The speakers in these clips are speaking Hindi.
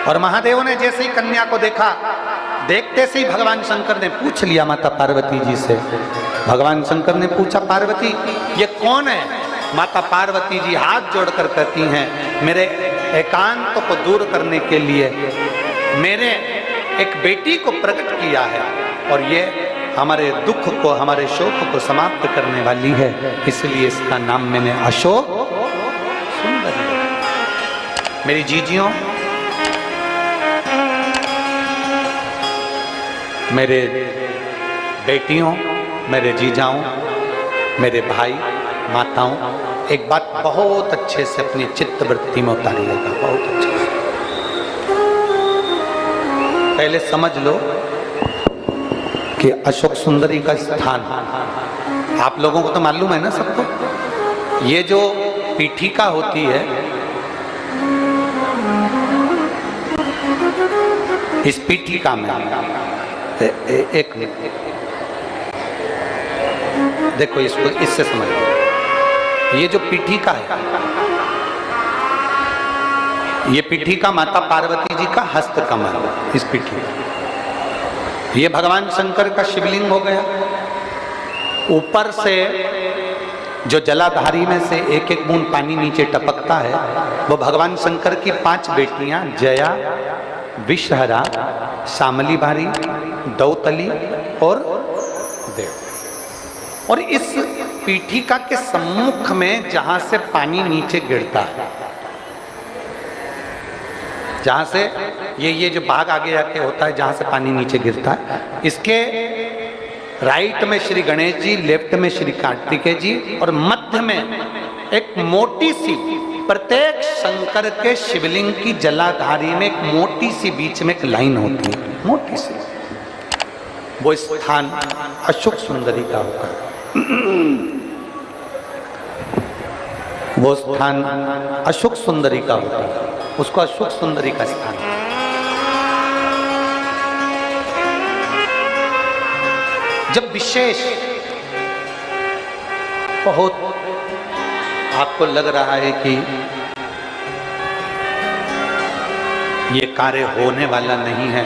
और महादेव ने जैसे ही कन्या को देखा, देखते से ही भगवान शंकर ने पूछ लिया माता पार्वती जी से। भगवान शंकर ने पूछा, पार्वती ये कौन है? माता पार्वती जी हाथ जोड़कर कहती हैं, मेरे एकांत को दूर करने के लिए मेरे एक बेटी को प्रकट किया है और ये हमारे दुख को, हमारे शोक को समाप्त करने वाली है, इसलिए इसका नाम मैंने अशोक सुंदरी। मेरी जीजियों, मेरे बेटियों, मेरे जीजाओं, मेरे भाई माताओं, एक बात बहुत अच्छे से अपनी चित्त वृत्ति में उतारिएगा, बहुत अच्छे से। पहले समझ लो कि अशोक सुंदरी का स्थान, आप लोगों को तो मालूम है ना सबको, ये जो पीठिका होती है, इस पीठिका में एक देखो, इसको इससे समझ लो, ये जो पीठिका है, ये पीठिका माता पार्वती जी का हस्त कमल, इस पीठिका, ये भगवान शंकर का शिवलिंग हो गया। ऊपर से जो जलाधारी में से एक एक बूंद पानी नीचे टपकता है, वो भगवान शंकर की 5 बेटियां जया, विषहरा, शामली भारी, दौतली और देव। और इस पीठिका के सम्मुख में जहां से पानी नीचे गिरता है, जहां से ये जो भाग आगे आके होता है, जहां से पानी नीचे गिरता है, इसके राइट में श्री गणेश जी, लेफ्ट में श्री कार्तिकेय जी और मध्य में एक मोटी सी, प्रत्येक शंकर के शिवलिंग की जलाधारी में एक मोटी सी बीच में एक लाइन होती है, मोटी सी। वो स्थान अशोक सुंदरी का होता है। वो स्थान अशोक सुंदरी का होता है, उसको अशोक सुंदरी का स्थान। जब विशेष बहुत आपको लग रहा है कि ये कार्य होने वाला नहीं है,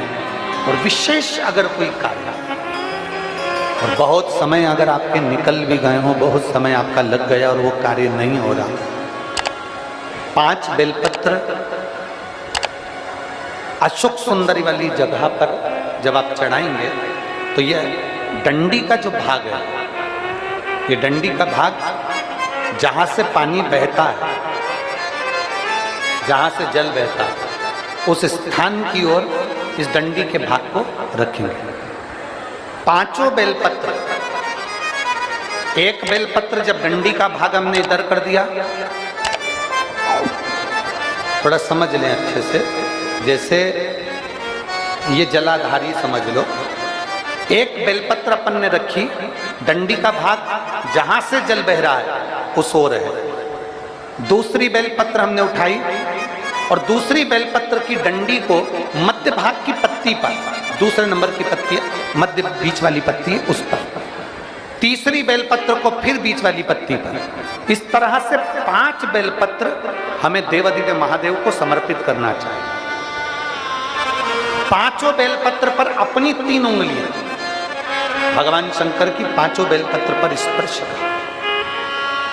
और विशेष अगर कोई कार्य, और बहुत समय अगर आपके निकल भी गए हो, बहुत समय आपका लग गया और वो कार्य नहीं हो रहा, 5 बेलपत्र अशोक सुंदरी वाली जगह पर जब आप चढ़ाएंगे, तो ये डंडी का जो भाग है, ये डंडी का भाग जहां से पानी बहता है, जहां से जल बहता है, उस स्थान की ओर इस डंडी के भाग को रखेंगे। 5 बेलपत्र, एक बेलपत्र जब डंडी का भाग हमने इधर कर दिया, थोड़ा समझ लें अच्छे से, जैसे ये जलाधारी समझ लो, एक बेलपत्र अपन ने रखी, डंडी का भाग जहां से जल बह रहा है उस ओर है। दूसरी बेलपत्र हमने उठाई और दूसरी बेलपत्र की डंडी को मध्य भाग की पत्ती पर, दूसरे नंबर की पत्ती, मध्य बीच वाली पत्ती है उस पर, तीसरी बेलपत्र को फिर बीच वाली पत्ती पर। इस तरह से 5 बेलपत्र हमें देवादिदेव महादेव को समर्पित करना चाहिए। 5 बेलपत्र पर अपनी 3 उंगलियां भगवान शंकर की 5 बेलपत्र पर स्पर्श कर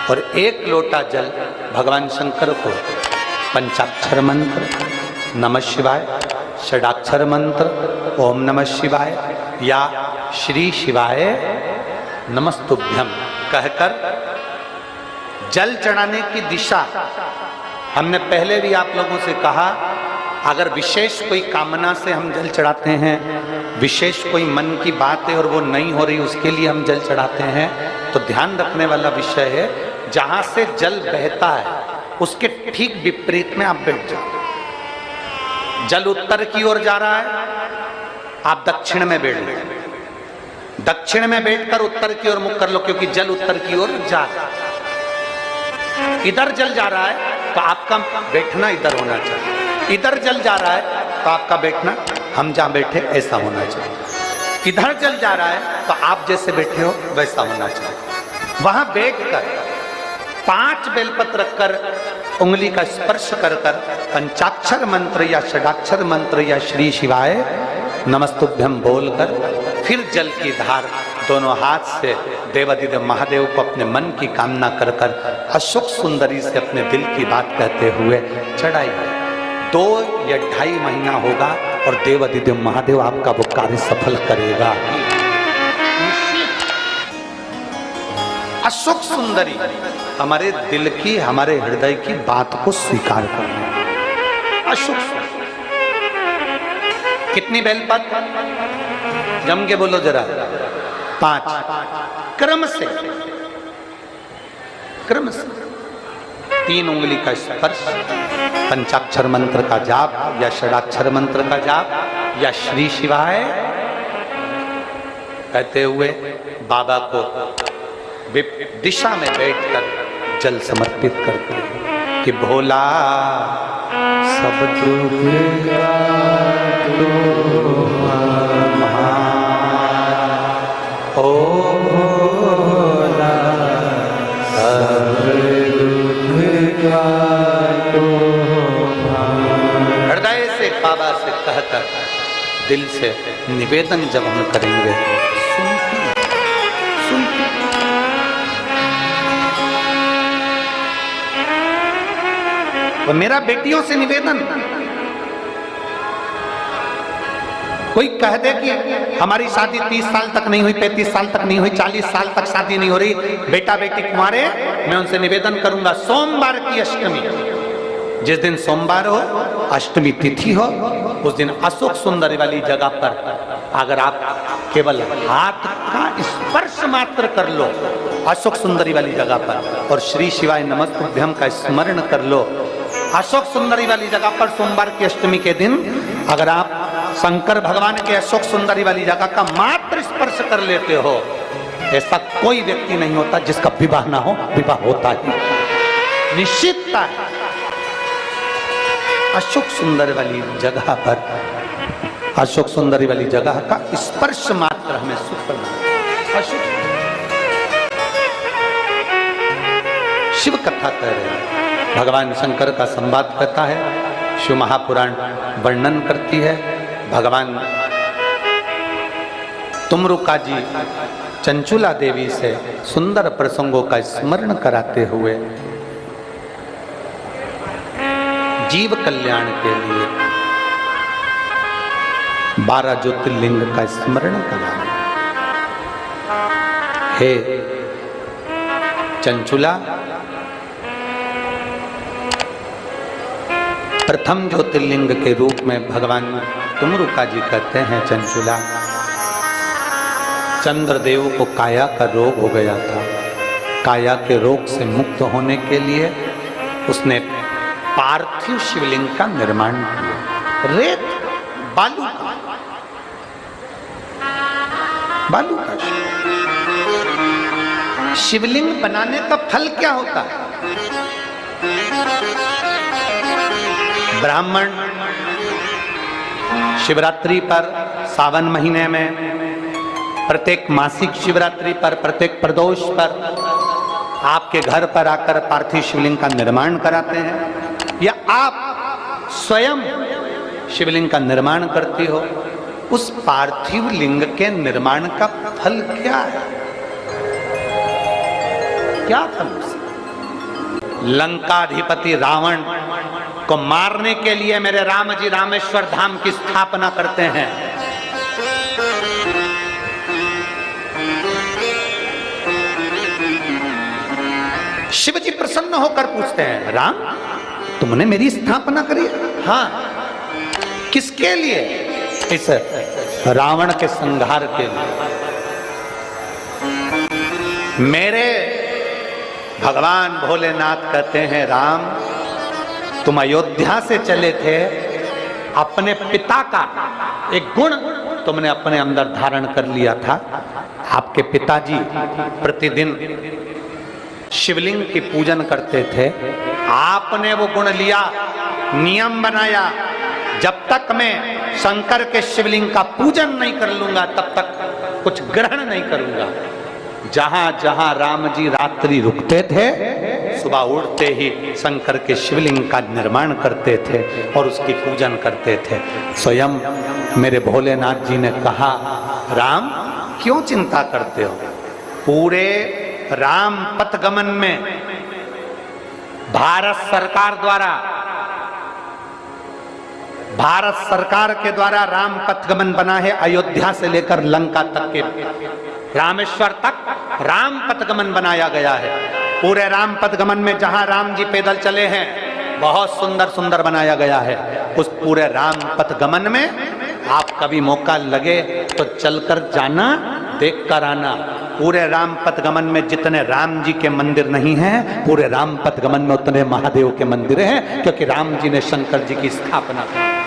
और 1 लोटा जल भगवान शंकर को पंचाक्षर मंत्र नमः शिवाय, षडाक्षर मंत्र ओम नमः शिवाय या श्री शिवाय नमस्तुभ्यम कहकर जल चढ़ाने की दिशा, हमने पहले भी आप लोगों से कहा, अगर विशेष कोई कामना से हम जल चढ़ाते हैं, विशेष कोई मन की बात है और वो नहीं हो रही, उसके लिए हम जल चढ़ाते हैं, तो ध्यान रखने वाला विषय है, जहां से जल बहता है उसके ठीक विपरीत में आप बैठ जाओ। जल उत्तर की ओर जा रहा है, आप दक्षिण में बैठ लो, दक्षिण में बैठकर उत्तर की ओर मुख कर लो, क्योंकि जल उत्तर की ओर जा रहा है। इधर जल जा रहा है तो आपका बैठना इधर होना चाहिए, इधर जल जा रहा है तो आपका बैठना हम जहां बैठे ऐसा होना चाहिए। इधर जल जा रहा है तो आप जैसे बैठे हो वैसा होना चाहिए। वहां बैठकर 5 बेलपत्र रखकर उंगली का स्पर्श कर कर पंचाक्षर मंत्र या षडाक्षर मंत्र या श्री शिवाय नमस्तुभ्यम बोलकर फिर जल की धार दोनों हाथ से देवादिदेव महादेव को अपने मन की कामना कर कर अशोक सुंदरी से अपने दिल की बात कहते हुए चढ़ाई। 2 या 2.5 महीना होगा और देवादिदेव महादेव आपका वो कार्य सफल करेगा। अशोक सुंदरी हमारे दिल की, हमारे हृदय की बात को स्वीकार करना। अशोक सुंदरी कितनी बेलपत्र? जम के बोलो जरा। 5 क्रम से 3 उंगली का स्पर्श, पंचाक्षर मंत्र का जाप या षडाक्षर मंत्र का जाप या श्री शिवाय कहते हुए बाबा को दिशा में बैठकर जल समर्पित करते हैं कि भोला सब दुख ओ भोला सब दुख हृदय से बाबा से कहकर दिल से निवेदन जब हम करेंगे, सुनती वो मेरा बेटियों से निवेदन, कोई कह दे कि हमारी शादी 30 साल तक नहीं हुई, 35 साल तक नहीं हुई, 40 साल तक शादी नहीं हो रही, बेटा बेटी कुंवारे, मैं उनसे निवेदन करूंगा सोमवार की अष्टमी, जिस दिन सोमवार हो, अष्टमी तिथि हो, उस दिन अशोक सुंदरी वाली जगह पर अगर आप केवल हाथ का स्पर्श मात्र कर लो अशोक सुंदरी वाली जगह पर और श्री शिवाय नमस्तुभ्यम का स्मरण कर लो, अशोक सुंदरी वाली जगह पर सोमवार की अष्टमी के दिन अगर आप शंकर भगवान के अशोक सुंदरी वाली जगह का मात्र स्पर्श कर लेते हो, ऐसा कोई व्यक्ति नहीं होता जिसका विवाह ना हो, विवाह होता ही निश्चितता है। अशोक सुंदर वाली जगह पर, अशोक सुंदरी वाली जगह का स्पर्श मात्र हमें सुख प्रदान। शिव कथा कह रहे हैं, भगवान शंकर का संवाद कहता है, शिव महापुराण वर्णन करती है, भगवान तुमरुका जी चंचुला देवी से सुंदर प्रसंगों का स्मरण कराते हुए जीव कल्याण के लिए 12 ज्योतिर्लिंग का स्मरण करा रहे। हे चंचुला, प्रथम ज्योतिर्लिंग के रूप में भगवान तुमरुका जी कहते हैं, चंचुला, चंद्रदेव को काया का रोग हो गया था, काया के रोग से मुक्त होने के लिए उसने पार्थिव शिवलिंग का निर्माण किया, रेत बालू का शिवलिंग बनाने का फल क्या होता है? ब्राह्मण शिवरात्रि पर, सावन महीने में, प्रत्येक मासिक शिवरात्रि पर, प्रत्येक प्रदोष पर आपके घर पर आकर पार्थिव शिवलिंग का निर्माण कराते हैं, या आप स्वयं शिवलिंग का निर्माण करती हो। उस पार्थिव लिंग के निर्माण का फल क्या है? क्या फल? लंकाधिपति रावण को मारने के लिए मेरे राम जी रामेश्वर धाम की स्थापना करते हैं। शिव जी प्रसन्न होकर पूछते हैं, राम तुमने मेरी स्थापना करी? हाँ। किसके लिए? इस रावण के संहार के लिए। मेरे भगवान भोलेनाथ कहते हैं, राम तुम अयोध्या से चले थे, अपने पिता का एक गुण तुमने अपने अंदर धारण कर लिया था। आपके पिताजी प्रतिदिन शिवलिंग की पूजन करते थे, आपने वो गुण लिया, नियम बनाया, जब तक मैं शंकर के शिवलिंग का पूजन नहीं कर लूंगा तब तक कुछ ग्रहण नहीं करूंगा। जहां जहां राम जी रात्रि रुकते थे, सुबह उठते ही शंकर के शिवलिंग का निर्माण करते थे और उसकी पूजन करते थे। स्वयं मेरे भोलेनाथ जी ने कहा, राम क्यों चिंता करते हो? पूरे राम पथगमन में भारत सरकार के द्वारा राम पथगमन बना है। अयोध्या से लेकर लंका तक के रामेश्वर तक राम पथगमन बनाया गया है। पूरे राम पथगमन में जहां राम जी पैदल चले हैं बहुत सुंदर सुंदर बनाया गया है। उस पूरे राम पथगमन में आप कभी मौका लगे तो चलकर जाना, देख कर आना। पूरे राम पथगमन में जितने राम जी के मंदिर नहीं हैं, पूरे राम पथगमन में उतने महादेव के मंदिर हैं, क्योंकि राम जी ने शंकर जी की स्थापना की।